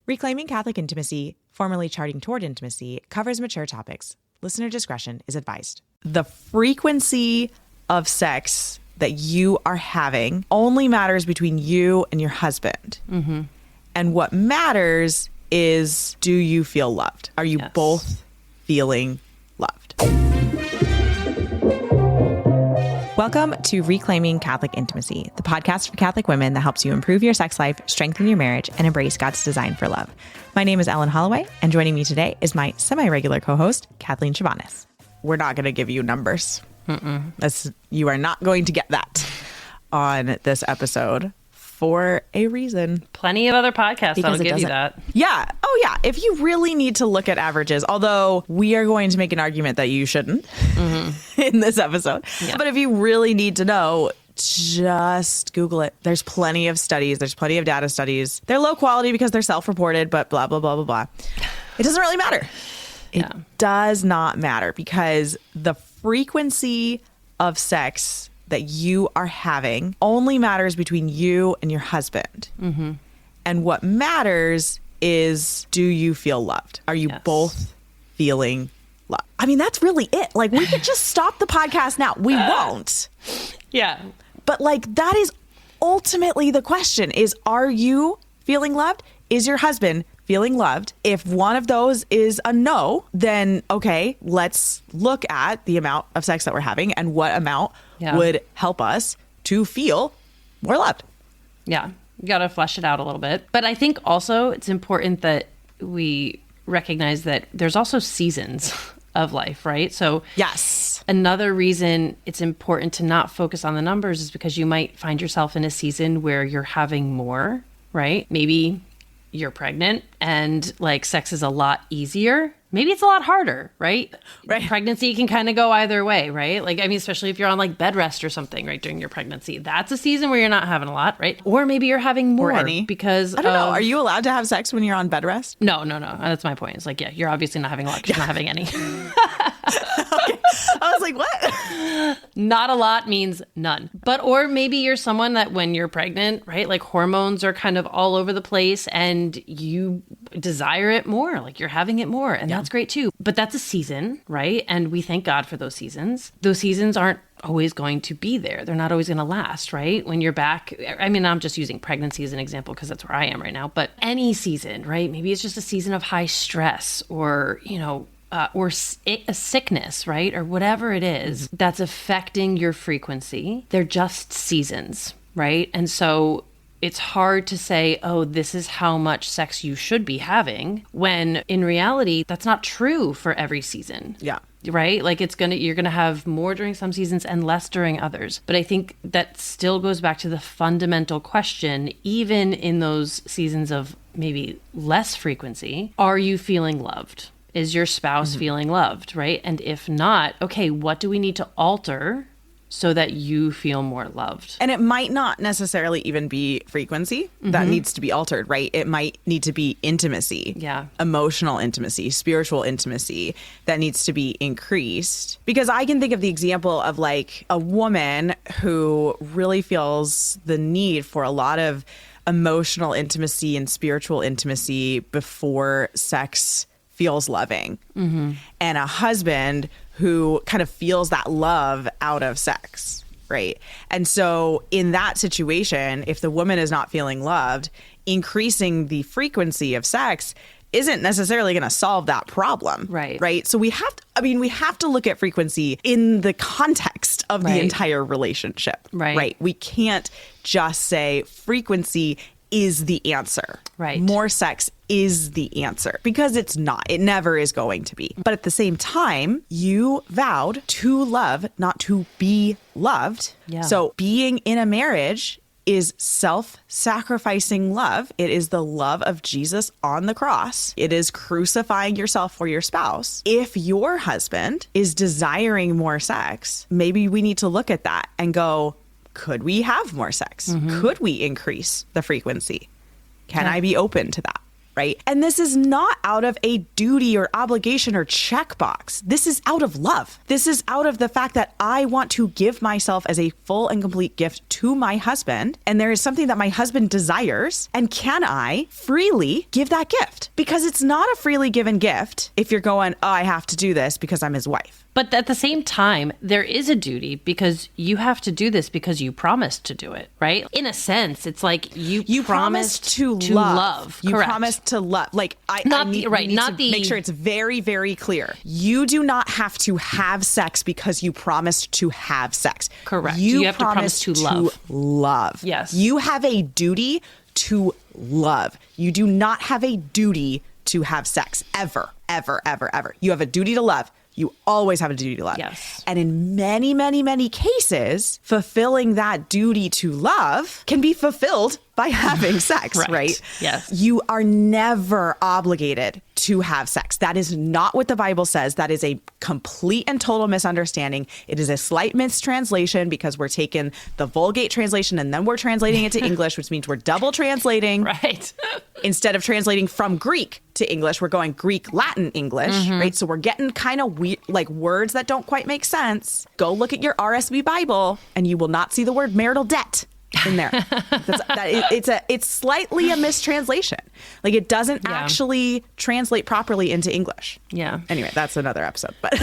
Reclaiming Catholic Intimacy, formerly Charting Toward Intimacy, covers mature topics. Listener discretion is advised. The frequency of sex that you are having only matters between you and your husband. Mm-hmm. And what matters is, do you feel loved? Are you both feeling loved? Welcome to Reclaiming Catholic Intimacy, the podcast for Catholic women that helps you improve your sex life, strengthen your marriage, and embrace God's design for love. My name is Ellen Holloway, and joining me today is my semi-regular co-host, Kathleen Chovanes. We're not going to give you numbers. You are not going to get that on this episode for a reason. Plenty of other podcasts that'll give you that. Yeah. Oh, yeah. If you really need to look at averages, although we are going to make an argument that you shouldn't in this episode. Yeah. But if you really need to know, just Google it. There's plenty of studies. There's plenty of data studies. They're low quality because they're self-reported, but blah, blah, blah, blah, blah. It doesn't really matter. It does not matter because the frequency of sex that you are having only matters between you and your husband. Mm-hmm. And what matters is, do you feel loved? Are you both feeling loved? I mean, that's really it. Like, we could just stop the podcast now. We won't. Yeah. But like, that is ultimately the question is, are you feeling loved? Is your husband feeling loved? If one of those is a no, then okay, let's look at the amount of sex that we're having and what amount would help us to feel more loved. Yeah, you got to flesh it out a little bit. But I think also it's important that we recognize that there's also seasons of life, right? So yes, another reason it's important to not focus on the numbers is because you might find yourself in a season where you're having more, right? Maybe you're pregnant and like sex is a lot easier. Maybe it's a lot harder, right? Pregnancy can kind of go either way, right? Like, I mean, especially if you're on like bed rest or something, right? During your pregnancy, that's a season where you're not having a lot, right? Or maybe you're having more because I don't know. Are you allowed to have sex when you're on bed rest? No. That's my point. It's like, yeah, you're obviously not having a lot because you're not having any. Okay. I was like, what? Not a lot means none. But, or maybe you're someone that when you're pregnant, right? Like hormones are kind of all over the place and you desire it more, like you're having it more. And that's great too. But that's a season, right? And we thank God for those seasons. Those seasons aren't always going to be there. They're not always going to last, right? When you're back, I mean, I'm just using pregnancy as an example because that's where I am right now, but any season, right? Maybe it's just a season of high stress or, you know, or a sickness, right? Or whatever it is that's affecting your frequency. They're just seasons, right? And so it's hard to say, oh, this is how much sex you should be having, when in reality, that's not true for every season. Yeah. Right? Like you're going to have more during some seasons and less during others. But I think that still goes back to the fundamental question, even in those seasons of maybe less frequency, are you feeling loved? Is your spouse feeling loved, right? And if not, okay, what do we need to alter so that you feel more loved? And it might not necessarily even be frequency that needs to be altered, right? It might need to be intimacy, emotional intimacy, spiritual intimacy that needs to be increased. Because I can think of the example of like a woman who really feels the need for a lot of emotional intimacy and spiritual intimacy before sex feels loving, and a husband who kind of feels that love out of sex, right? And so in that situation, if the woman is not feeling loved, increasing the frequency of sex isn't necessarily going to solve that problem, right? So we have to look at frequency in the context of the entire relationship, right? We can't just say frequency is the answer. Right. More sex is the answer, because it's not. It never is going to be. But at the same time, you vowed to love, not to be loved. Yeah. So being in a marriage is self-sacrificing love. It is the love of Jesus on the cross. It is crucifying yourself for your spouse. If your husband is desiring more sex, maybe we need to look at that and go, could we have more sex? Could we increase the frequency? Can I be open to that? right? And this is not out of a duty or obligation or checkbox. This is out of love. This is out of the fact that I want to give myself as a full and complete gift to my husband. And there is something that my husband desires. And can I freely give that gift? Because it's not a freely given gift if you're going, oh, I have to do this because I'm his wife. But at the same time, there is a duty because you have to do this because you promised to do it, right? In a sense, it's like you promised to love. You Correct. promised to love. Like I need to make sure it's very, very clear. You do not have to have sex because you promised to have sex. Correct. You have to promise to love. Yes. You have a duty to love. You do not have a duty to have sex ever, ever, ever, ever. You have a duty to love. You always have a duty to love. Yes. And in many, many, many cases, fulfilling that duty to love can be fulfilled by having sex, right? Yes. You are never obligated to have sex. That is not what the Bible says. That is a complete and total misunderstanding. It is a slight mistranslation because we're taking the Vulgate translation and then we're translating it to English, which means we're double translating. Right. Instead of translating from Greek to English, we're going Greek, Latin, English, right? So we're getting kind of weird, like words that don't quite make sense. Go look at your RSV Bible and you will not see the word marital debt in there. It's slightly a mistranslation. Like it doesn't actually translate properly into English. Yeah. Anyway, that's another episode. But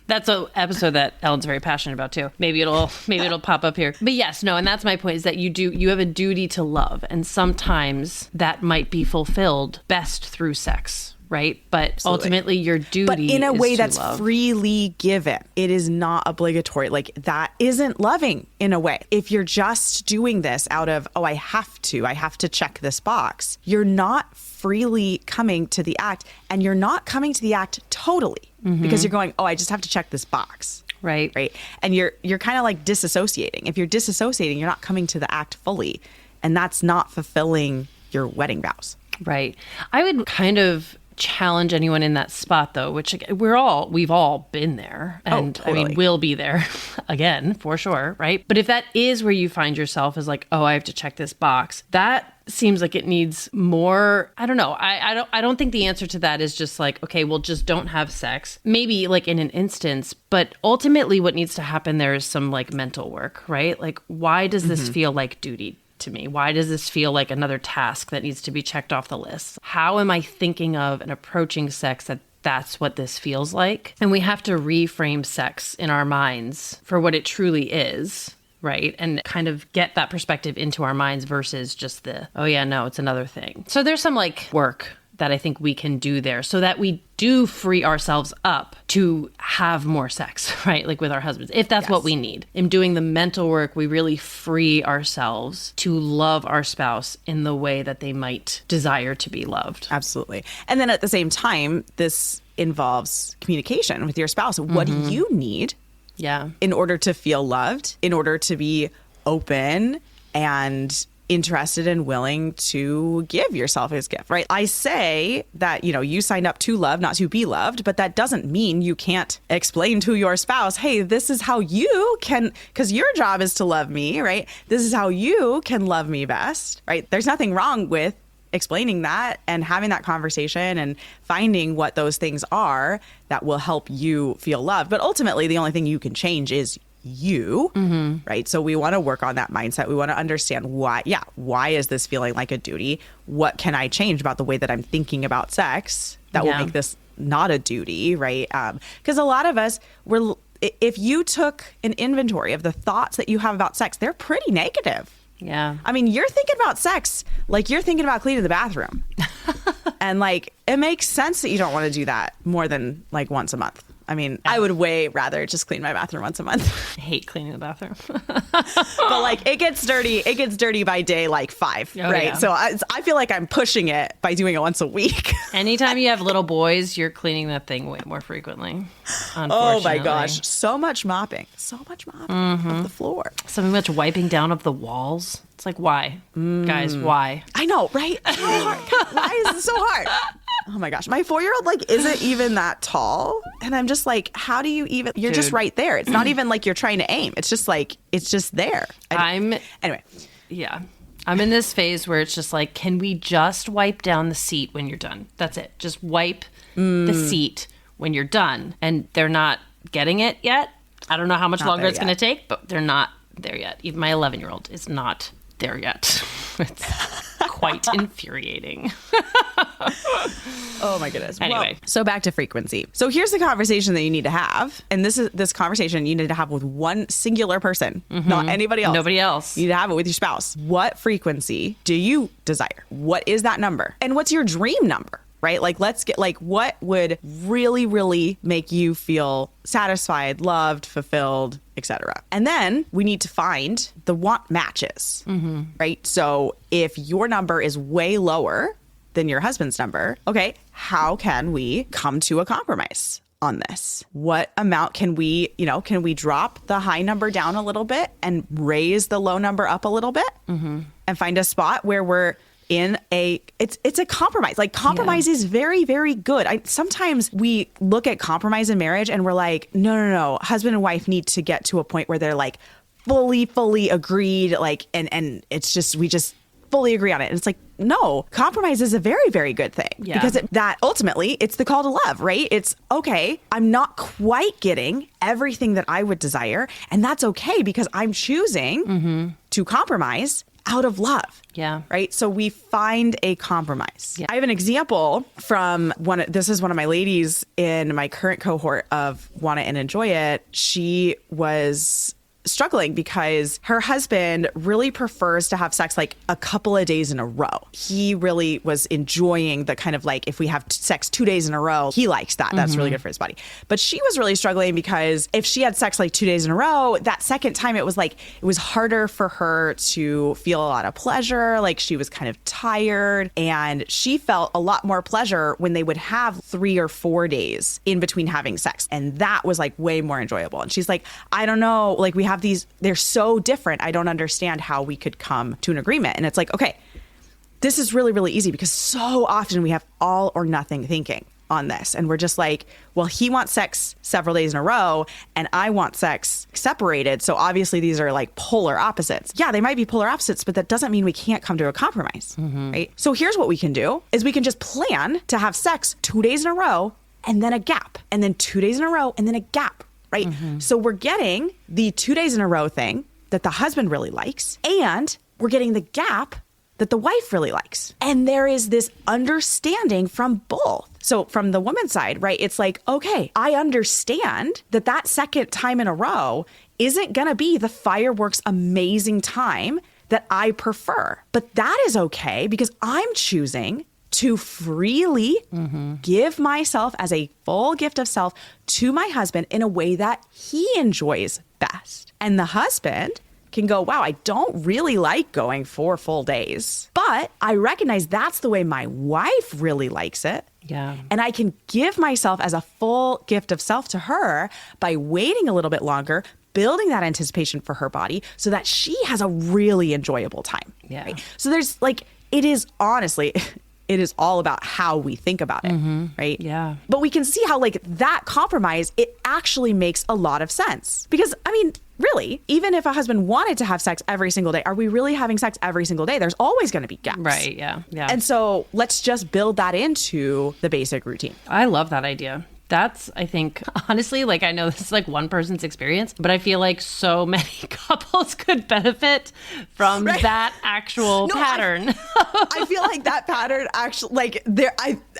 that's an episode that Ellen's very passionate about too. Maybe it'll pop up here. But yes, no, and that's my point is that you have a duty to love, and sometimes that might be fulfilled best through sex. Right. But Absolutely. Ultimately, your duty but in a way is that's to love. freely given. It is not obligatory. Like that isn't loving in a way. If you're just doing this out of, oh, I have to check this box, you're not freely coming to the act, and you're not coming to the act totally because you're going, oh, I just have to check this box. Right. Right. And you're kind of like disassociating. If you're disassociating, you're not coming to the act fully. And that's not fulfilling your wedding vows. Right. I would kind of challenge anyone in that spot though, which we've all been there, and totally. I mean we'll be there again for sure, right? But if that is where you find yourself as like, oh, I have to check this box, that seems like it needs more. I don't know. I don't think the answer to that is just like, okay, well, just don't have sex. Maybe like in an instance, but ultimately what needs to happen there is some like mental work, right? Like, why does this feel like duty to me? Why does this feel like another task that needs to be checked off the list? How am I thinking of and approaching sex that's what this feels like? And we have to reframe sex in our minds for what it truly is, right? And kind of get that perspective into our minds versus just oh yeah, no, it's another thing. So there's some like work that I think we can do there so that we do free ourselves up to have more sex, right? Like with our husbands, if that's what we need. In doing the mental work, we really free ourselves to love our spouse in the way that they might desire to be loved. Absolutely. And then at the same time, this involves communication with your spouse. What do you need in order to feel loved, in order to be open and interested and willing to give yourself his gift, right? I say that, you signed up to love, not to be loved, but that doesn't mean you can't explain to your spouse, hey, this is how you can, because your job is to love me, right? This is how you can love me best, right? There's nothing wrong with explaining that and having that conversation and finding what those things are that will help you feel loved. But ultimately, the only thing you can change is you, right? So we want to work on that mindset. We want to understand why is this feeling like a duty? What can I change about the way that I'm thinking about sex that will make this not a duty, right? Because a lot of us, if you took an inventory of the thoughts that you have about sex, they're pretty negative. Yeah. I mean, you're thinking about sex like you're thinking about cleaning the bathroom. And like, it makes sense that you don't want to do that more than like once a month. I mean, I would way rather just clean my bathroom once a month. I hate cleaning the bathroom. But like it gets dirty by day like 5, right? Yeah. So I feel like I'm pushing it by doing it once a week. Anytime you have little boys, you're cleaning that thing way more frequently. Oh my gosh. So much mopping of the floor. So much wiping down of the walls. It's like, why? Guys, why? I know, right? So hard. Why is this so hard? Oh my gosh. My 4-year-old like isn't even that tall. And I'm just like, how do you even, you're just right there. It's not even like you're trying to aim. It's just like, it's just there. Anyway. Yeah. I'm in this phase where it's just like, can we just wipe down the seat when you're done? That's it. Just wipe the seat when you're done. And they're not getting it yet. I don't know how much longer it's going to take, but they're not there yet. Even my 11-year-old is not there yet. It's quite infuriating. Oh my goodness. Anyway. Well, so back to frequency. So here's the conversation that you need to have. And this conversation you need to have with one singular person, not anybody else. Nobody else. You need to have it with your spouse. What frequency do you desire? What is that number? And what's your dream number? Right? Like, let's get like, what would really, really make you feel satisfied, loved, fulfilled, etc. And then we need to find the want matches, right? So if your number is way lower than your husband's number, okay, how can we come to a compromise on this? What amount can we drop the high number down a little bit and raise the low number up a little bit and find a spot where we're in it's a compromise. Like, compromise is very, very good. Sometimes we look at compromise in marriage and we're like, no. Husband and wife need to get to a point where they're like fully agreed, like, and it's just, we just fully agree on it. And it's like, no, compromise is a very, very good thing because that ultimately it's the call to love, right? It's okay. I'm not quite getting everything that I would desire. And that's okay because I'm choosing to compromise out of love. Yeah. Right. So we find a compromise. Yeah. I have an example from this is one of my ladies in my current cohort of Want It and Enjoy It. She was struggling because her husband really prefers to have sex like a couple of days in a row. He really was enjoying the kind of like, if we have sex 2 days in a row, he likes that. That's really good for his body. But she was really struggling because if she had sex like 2 days in a row, that second time it was harder for her to feel a lot of pleasure. Like, she was kind of tired, and she felt a lot more pleasure when they would have 3 or 4 days in between having sex. And that was like way more enjoyable. And she's like, I don't know, like, we have these, they're so different. I don't understand how we could come to an agreement. And it's like, okay, this is really, really easy because so often we have all or nothing thinking on this. And we're just like, well, he wants sex several days in a row and I want sex separated. So obviously these are like polar opposites. Yeah, they might be polar opposites, but that doesn't mean we can't come to a compromise, right? So here's what we can do is we can just plan to have sex 2 days in a row and then a gap, and then 2 days in a row and then a gap. Right. So we're getting the 2 days in a row thing that the husband really likes, and we're getting the gap that the wife really likes. And there is this understanding from both. So from the woman's side, right, it's like, okay, I understand that second time in a row isn't going to be the fireworks amazing time that I prefer. But that is okay because I'm choosing to freely give myself as a full gift of self to my husband in a way that he enjoys best. And the husband can go, wow, I don't really like going 4 full days, but I recognize that's the way my wife really likes it. Yeah. And I can give myself as a full gift of self to her by waiting a little bit longer, building that anticipation for her body so that she has a really enjoyable time. Yeah. Right? So there's like, it is honestly... It is all about how we think about it, right? Yeah. But we can see how like that compromise, it actually makes a lot of sense. Because, I mean, really, even if a husband wanted to have sex every single day, are we really having sex every single day? There's always going to be gaps. Right, yeah. And so let's just build that into the basic routine. I love that idea. That's, I think, honestly, like, I know this is like one person's experience, but I feel like so many couples could benefit from that actual pattern. I feel like that pattern actually, like,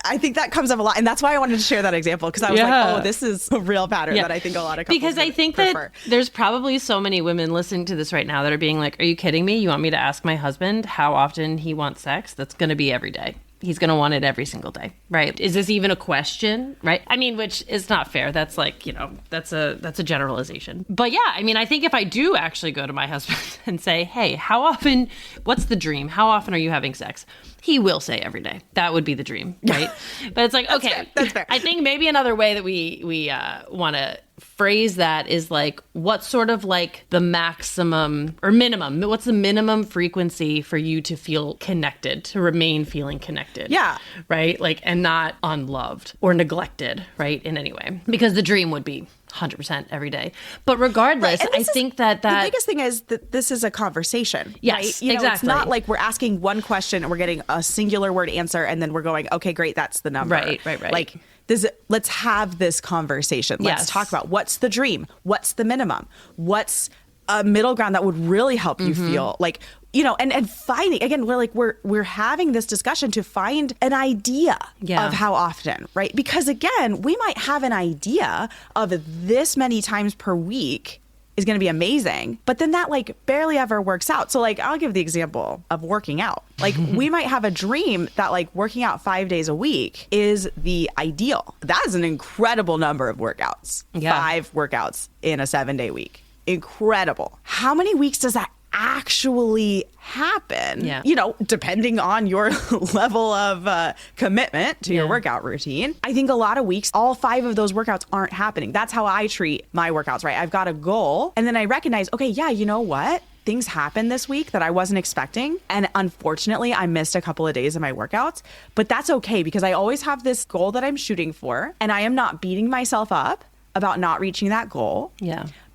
I think that comes up a lot. And that's why I wanted to share that example, because I was like, oh, this is a real pattern that I think a lot of couples Because I think prefer. That there's probably so many women listening to this right now that are being like, are you kidding me? You want me to ask my husband how often he wants sex? That's going to be every day. He's going to want it every single day, right? Is this even a question, right? I mean, which is not fair. That's like, that's a generalization. But yeah, I mean, I think if I do actually go to my husband and say, hey, how often, what's the dream? How often are you having sex? He will say every day. That would be the dream, right? But it's like, okay, that's fair. I think maybe another way that we want to phrase that is like, what's sort of like the maximum or minimum? What's the minimum frequency for you to feel connected, to remain feeling connected? Yeah. Right? Like, and not unloved or neglected, right? In any way. Because the dream would be 100% every day. But regardless, I think that the biggest thing is that this is a conversation. Yes, right? You know, exactly. It's not like we're asking one question and we're getting a singular word answer and then we're going, okay, great, that's the number. Right. Like let's have this conversation. Let's talk about what's the dream, what's the minimum, what's a middle ground that would really help you feel like, you know, and finding, again, we're having this discussion to find an idea of how often, right? Because again, we might have an idea of this many times per week is going to be amazing, but then that like barely ever works out. So like, I'll give the example of working out. Like we might have a dream that like working out 5 days a week is the ideal. That is an incredible number of workouts. 5 workouts in a 7-day week. Incredible. How many weeks does that actually happen? You know, depending on your level of commitment to your workout routine. I think a lot of weeks, all 5 of those workouts aren't happening. That's how I treat my workouts, right? I've got a goal and then I recognize, okay, yeah, you know what? Things happened this week that I wasn't expecting. And unfortunately, I missed a couple of days of my workouts, but that's okay because I always have this goal that I'm shooting for and I am not beating myself up about not reaching that goal.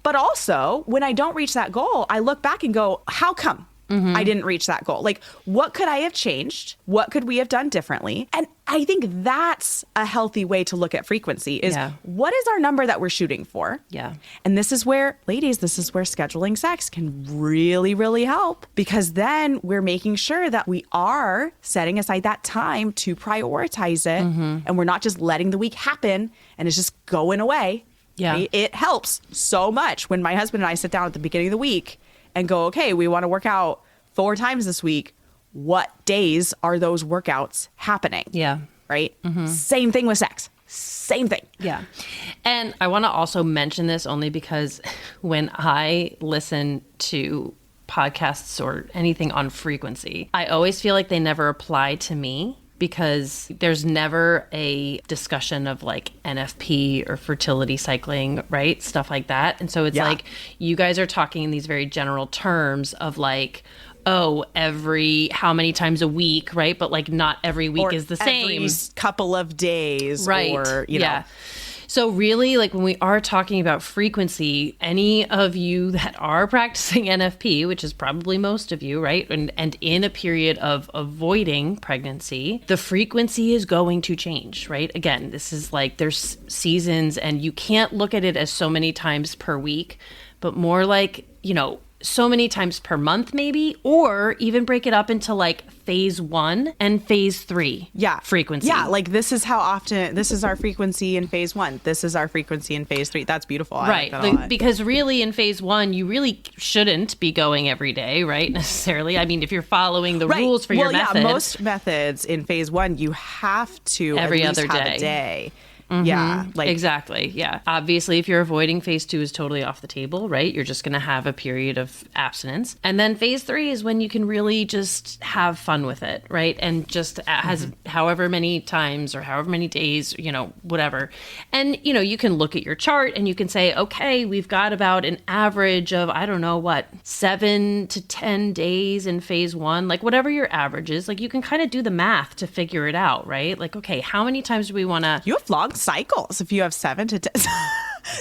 But also, when I don't reach that goal, I look back and go, how come I didn't reach that goal? Like, what could I have changed? What could we have done differently? And I think that's a healthy way to look at frequency is what is our number that we're shooting for? And this is where, ladies, this is where scheduling sex can really, really help because then we're making sure that we are setting aside that time to prioritize it and we're not just letting the week happen and it's just going away. Right? It helps so much when my husband and I sit down at the beginning of the week and go, okay, we want to work out 4 times this week. What days are those workouts happening? Right? Same thing with sex. Same thing. And I want to also mention this only because when I listen to podcasts or anything on frequency, I always feel like they never apply to me. Because there's never a discussion of like NFP or fertility cycling, right? Stuff like that. And so it's like you guys are talking in these very general terms of like, oh, every how many times a week, right? But like not every week or is the same. Every couple of days. Right. Or, you know. So really, like when we are talking about frequency, any of you that are practicing NFP, which is probably most of you, right? And in a period of avoiding pregnancy, the frequency is going to change, right? Again, this is like there's seasons and you can't look at it as so many times per week, but more like, you know, so many times per month maybe, or even break it up into like phase 1 and phase 3 frequency. Like this is how often, this is our frequency in phase 1. This is our frequency in phase 3. That's beautiful. I like that a lot. Because really in phase 1, you really shouldn't be going every day, right? Necessarily. I mean, if you're following the rules for your method. Most methods in phase 1, you have to every other day. Have a day. Exactly. Obviously, if you're avoiding phase 2 is totally off the table, right? You're just going to have a period of abstinence. And then phase 3 is when you can really just have fun with it, right? And just has however many times or however many days, you know, whatever. And, you know, you can look at your chart and you can say, okay, we've got about an average of, I don't know what, 7 to 10 days in phase 1, like whatever your average is, like you can kind of do the math to figure it out, right? Like, okay, how many times do we want to... You have long cycles if you have 7 to 10.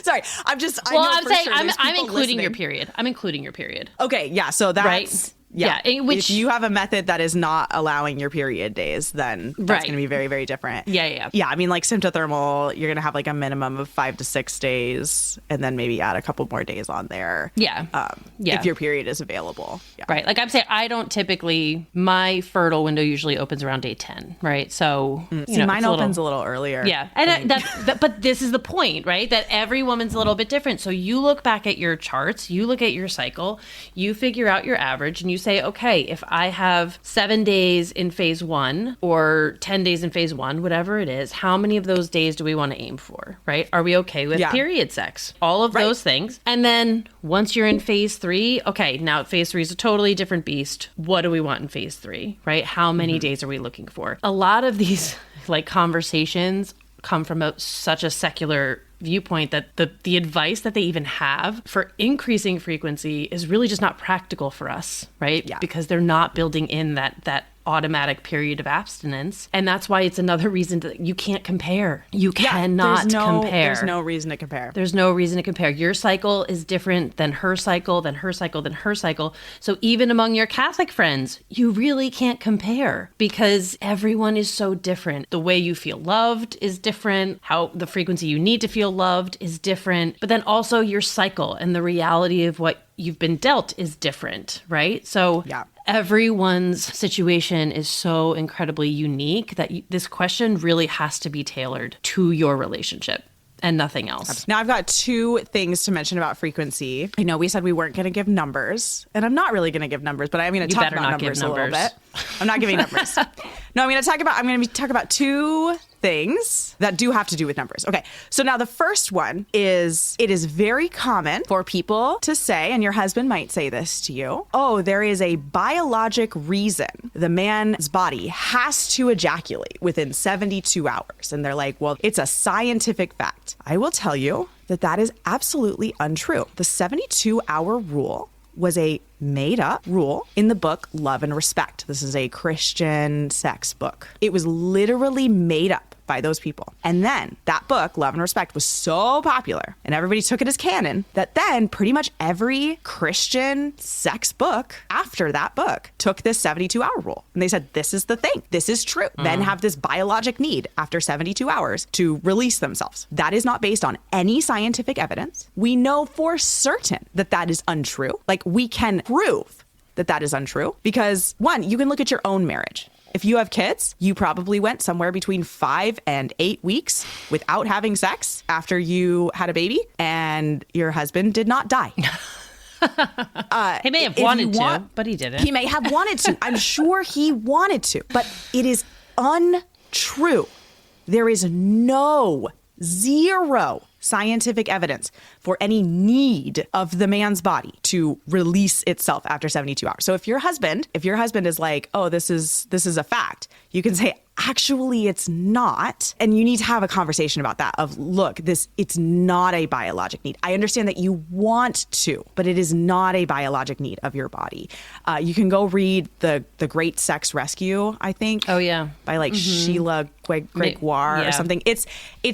Sorry, I'm including your period. I'm including your period. Okay, yeah. So that's right. If you have a method that is not allowing your period days, then that's going to be very, very different. Yeah. I mean, like symptothermal, you're going to have like a minimum of 5 to 6 days, and then maybe add a couple more days on there. If your period is available. Right. Like I'm saying, I don't typically. My fertile window usually opens around day 10. Right. So mine opens a little earlier. Yeah, and but this is the point, right? That every woman's a little bit different. So you look back at your charts, you look at your cycle, you figure out your average, and you say, okay, if I have 7 days in phase 1 or 10 days in phase 1, whatever it is, how many of those days do we want to aim for, right? Are we okay with period sex? All of those things. And then once you're in phase 3, okay, now phase 3 is a totally different beast. What do we want in phase 3, right? How many days are we looking for? A lot of these like conversations come from such a secular viewpoint that the advice that they even have for increasing frequency is really just not practical for us, right? Because they're not building in that automatic period of abstinence. And that's why it's another reason that you can't compare. You cannot compare. There's no reason to compare. There's no reason to compare. Your cycle is different than her cycle, than her cycle, than her cycle. So even among your Catholic friends, you really can't compare because everyone is so different. The way you feel loved is different. How the frequency you need to feel loved is different. But then also your cycle and the reality of what you've been dealt is different, right? So everyone's situation is so incredibly unique that this question really has to be tailored to your relationship and nothing else. Now, I've got two things to mention about frequency. I know we said we weren't going to give numbers, and I'm not really going to give numbers, but I'm going to talk about numbers a little bit. I'm not giving numbers. No, I'm going to talk about two things that do have to do with numbers. Okay, so now the first one is, it is very common for people to say, and your husband might say this to you, oh, there is a biologic reason the man's body has to ejaculate within 72 hours. And they're like, well, it's a scientific fact. I will tell you that is absolutely untrue. The 72-hour rule was a made-up rule in the book Love and Respect. This is a Christian sex book. It was literally made up by those people. And then that book, Love and Respect, was so popular and everybody took it as canon that then pretty much every Christian sex book after that book took this 72-hour rule. And they said, this is the thing. This is true. Men have this biologic need after 72 hours to release themselves. That is not based on any scientific evidence. We know for certain that is untrue. Like, we can prove that is untrue because, one, you can look at your own marriage. If you have kids, you probably went somewhere between 5 and 8 weeks without having sex after you had a baby, and your husband did not die. He may have wanted to, but he didn't. He may have wanted to. I'm sure he wanted to, but it is untrue. There is zero scientific evidence for any need of the man's body to release itself after 72 hours. So if your husband is like, oh, this is a fact, you can say, actually, it's not. And you need to have a conversation about that of, look, it's not a biologic need. I understand that you want to, but it is not a biologic need of your body. You can go read the Great Sex Rescue, I think. Oh, yeah. By Sheila Gregoire or something. It's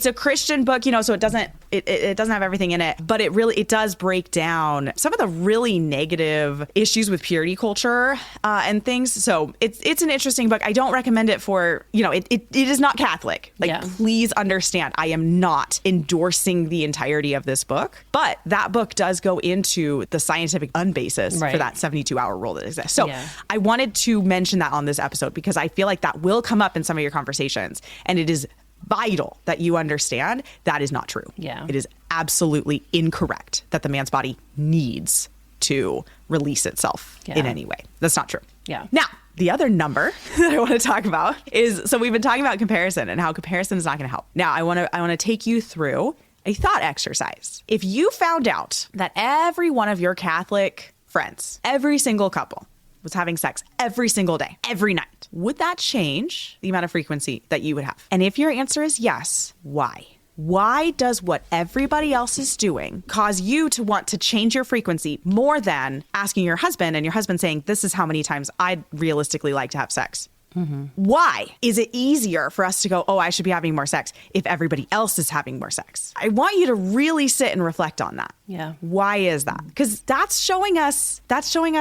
a Christian book, so it doesn't have everything in it, but it does break down some of the really negative issues with purity culture and things. So it's an interesting book. I don't recommend it for, it is not Catholic. Please understand, I am not endorsing the entirety of this book, but that book does go into the scientific basis for that 72-hour rule that exists. So I wanted to mention that on this episode because I feel like that will come up in some of your conversations, and it is vital that you understand that is not true. Yeah. It is absolutely incorrect that the man's body needs to release itself in any way. That's not true. Yeah. Now, the other number that I want to talk about is, so we've been talking about comparison and how comparison is not going to help. Now, I want to take you through a thought exercise. If you found out that every one of your Catholic friends, every single couple, was having sex every single day, every night, would that change the amount of frequency that you would have? And if your answer is yes, why? Why does what everybody else is doing cause you to want to change your frequency more than asking your husband and your husband saying, this is how many times I'd realistically like to have sex? Mm-hmm. Why is it easier for us to go, oh, I should be having more sex if everybody else is having more sex? I want you to really sit and reflect on that. Yeah. Why is that? Because that's showing us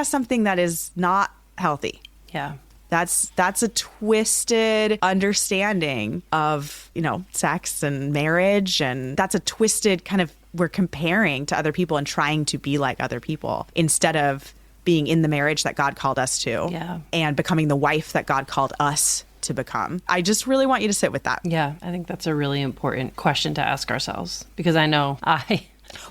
something that is not healthy. Yeah. That's a twisted understanding of, sex and marriage. And that's a twisted kind of, we're comparing to other people and trying to be like other people instead of being in the marriage that God called us to and becoming the wife that God called us to become. I just really want you to sit with that. Yeah, I think that's a really important question to ask ourselves because I know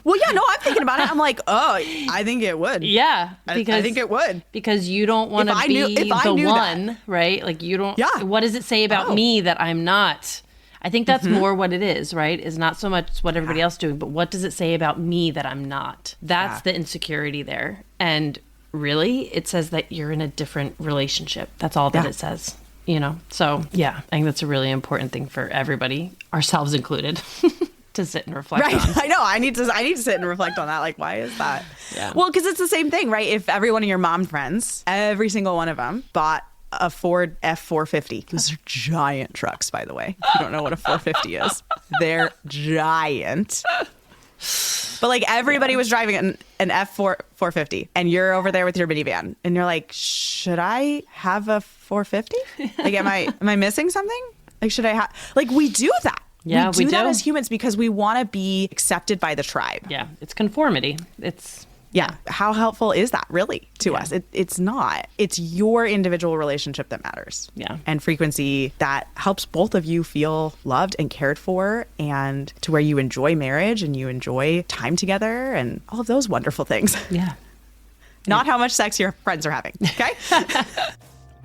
Well, yeah, no, I'm thinking about it. I'm like, oh, I think it would. Yeah. Because, I think it would. Because you don't want to be the one, right? Like you don't, what does it say about me that I'm not? I think that's more what it is, right? Is not so much what everybody else is doing, but what does it say about me that I'm not? That's the insecurity there. And really, it says that you're in a different relationship. That's all that it says, So, I think that's a really important thing for everybody, ourselves included. To sit and reflect on. I know. I need to sit and reflect on that. Like, why is that? Yeah. Well, because it's the same thing, right? If every one of your mom friends, every single one of them bought a Ford F-450. Those are giant trucks, by the way. If you don't know what a 450 is, they're giant. But like everybody was driving an F-450 and you're over there with your minivan and you're like, should I have a 450? Like, am I missing something? Like, should I have, like, we do that. Yeah, we do that as humans because we want to be accepted by the tribe. Yeah. It's conformity. Yeah. How helpful is that really to us? It's not. It's your individual relationship that matters. Yeah. And frequency that helps both of you feel loved and cared for and to where you enjoy marriage and you enjoy time together and all of those wonderful things. Yeah. Not how much sex your friends are having. Okay?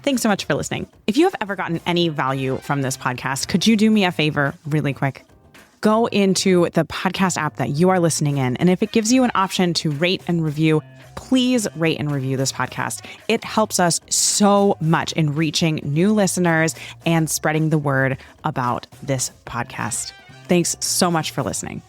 Thanks so much for listening. If you have ever gotten any value from this podcast, could you do me a favor really quick? Go into the podcast app that you are listening in. And if it gives you an option to rate and review, please rate and review this podcast. It helps us so much in reaching new listeners and spreading the word about this podcast. Thanks so much for listening.